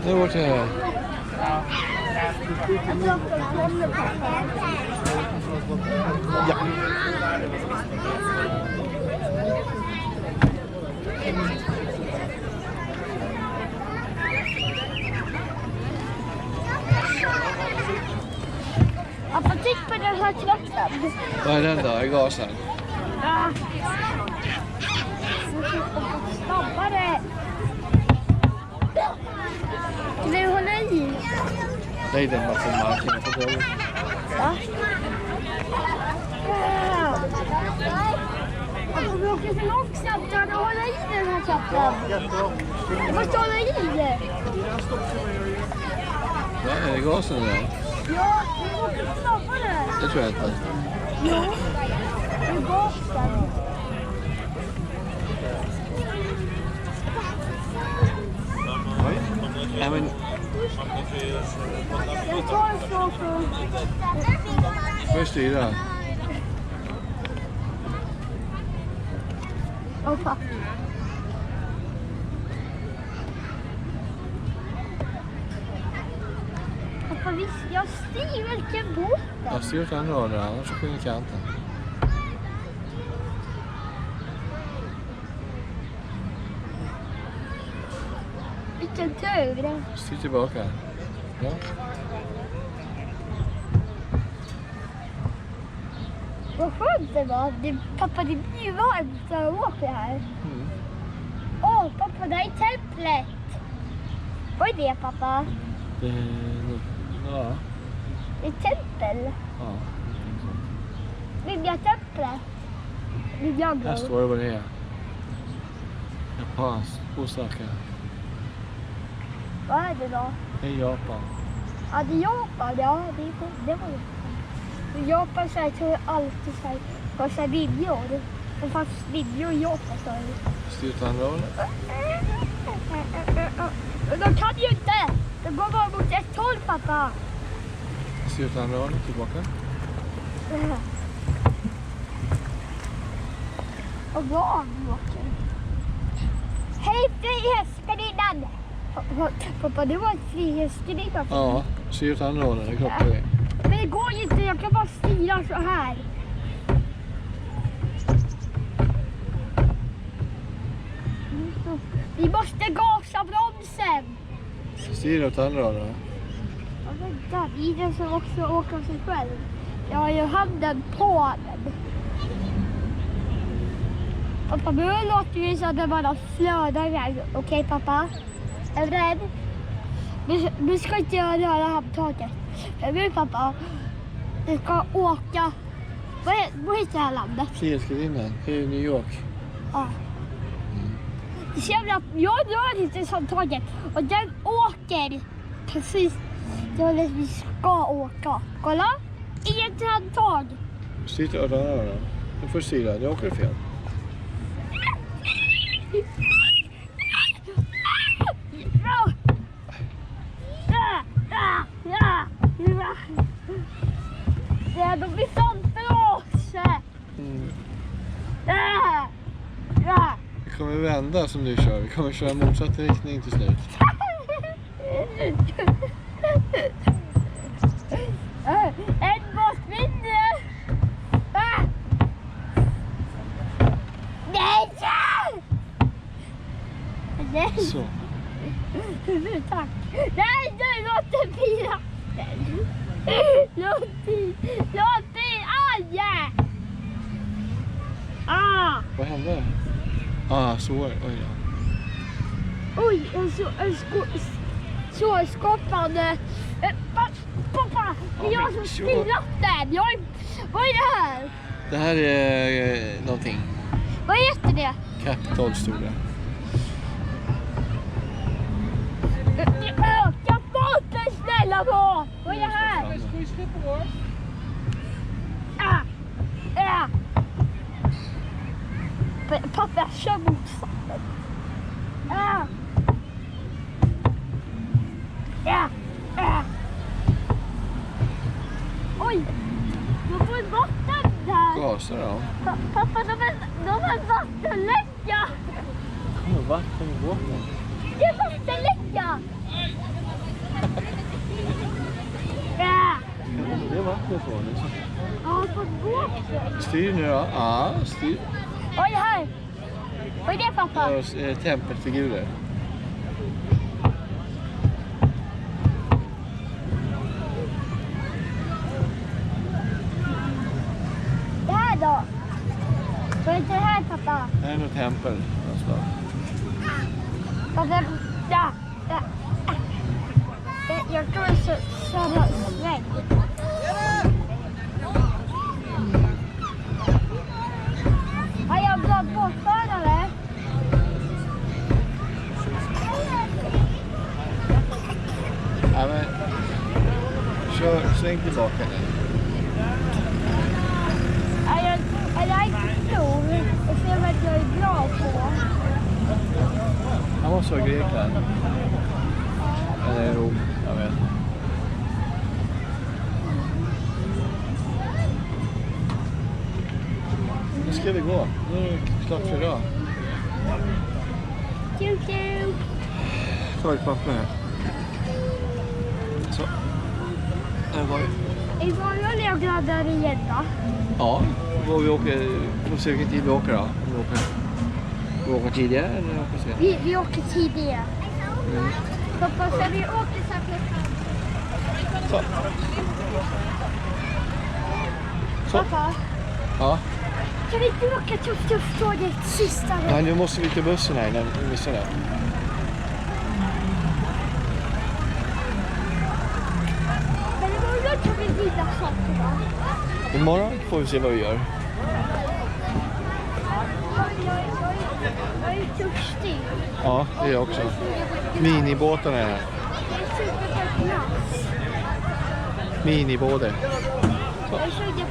Nu vart det här. Ja. Pappa, titta på den här kroppen. Vad är den då? I gasen? Ja. Snabbare. Ska vi hålla i? Nej, den var på marken. Ja. Pappa, vi åker så långsamt att hålla i den här kroppen. Du måste hålla i det. Ja, är det gasen där? Ja, vi åker snabbare. Det tror jag inte. Jo, det är gasen. Oj. Ja, men... Jag tar en sak Får jag styra? och pappa. Pappa, visst, jag styr vilken båt. Jag styr åt andra hållet, annars springer kanten. Vilken tur. Styr tillbaka. Ja. Vad skönt det var. Pappa, det blir ju varmt när jag åker här. Åh, pappa, det är templet. Vad är det, pappa? Det är... Ja. Det är tempel. Ja. Ninja-templet. Här står det vad det är. Japanskt. Osaka. Vad är det då? Det är Japan. Ja, det är Japan. Ja, det var det. I Japan så här, tror jag alltid så här, har så här videor. Det fanns videor i Japan så här. Styr åt andra hållet. De kan ju inte! De går bara mot ett håll, pappa. Styr åt andra hållet, tillbaka. Och bra vi åker. Hej, frihetsgudinnan! Pappa, det var en frihetsgudinna. Ja, styr åt andra hållet, det är klart det är. Men det går ju inte, jag kan bara styra så här. Vi måste gasa bromsen. Styr åt andra hållet. Ja, vänta, bilen som också åker av sig själv. Jag har ju handen på den. Pappa, nu låter det så att det bara flödar iväg. Okej, pappa? Är du rädd? Nu ska inte jag röra handtaget. Nu, pappa? Du ska åka... Vad heter det här landet? Frihetsgudinnan, det är New York. Ja. Det känner att jag rör inte handtaget. Och den åker precis där vi ska åka. Kolla! Inget handtag. Styr åt andra hållet. Du får styra, det åker fel. Ja, de blir framför oss. Vi kommer vända som du kör. Vi kommer köra motsatt riktning till slut. En båt vinner. Nej! Nej! Så. Tack. Nej, nu låt den bli. Låt bli. Aj! Vad hände? Så. Oj då. Oj, så skapande. Pappa, det är jag som styr ratten. Vad är det här? Det här är någonting. Vad heter det? Capital stod det. Öka båten, snälla på! Vad är det här? Pappa, kör motståndet. Oj, de får en vatten där. Gasar då. Pappa, de har en vattenläcka. Det kommer vatten i båten. Det är vattenläcka. Ja. Ja. Det är vattnet från det. Ja, på båten. Styr nu då. Ja, styr. Oj, här. Vad är det, pappa? Tempelfigurer. Det här då? Vad är det här, pappa? Det här är något tempel någonstans. Pappa, ja. Jag tror det är så sväng. Har jag bra båtförare? Ja, men sväng tillbaka nu. Jag är inte stor och ser vad jag är bra på. Han måste vara Grekland. Eller Rom, jag vet. Nu ska vi gå. Nu är det klart för idag. Tju. Ta ett papper här. Så. Där var vi. Imorgon är jag gladare igen då. Ja, och vi åker. Vi får se vilken tid vi åker då. Vi åker tidigare eller åker sen? Vi åker tidigare. Pappa, så vi åker så här. Så. Så. Pappa, Ja. kan vi inte åka tåget sista gången? Nej, nu måste vi till bussen här innan vi missar det. Men imorgon kan vi vila saker då. Imorgon får vi se vad vi gör. Jag är törstig. Ja, det är jag också. Minibåtarna är här. Jag är sugen på glass. Minibåtar. Jag är sugen på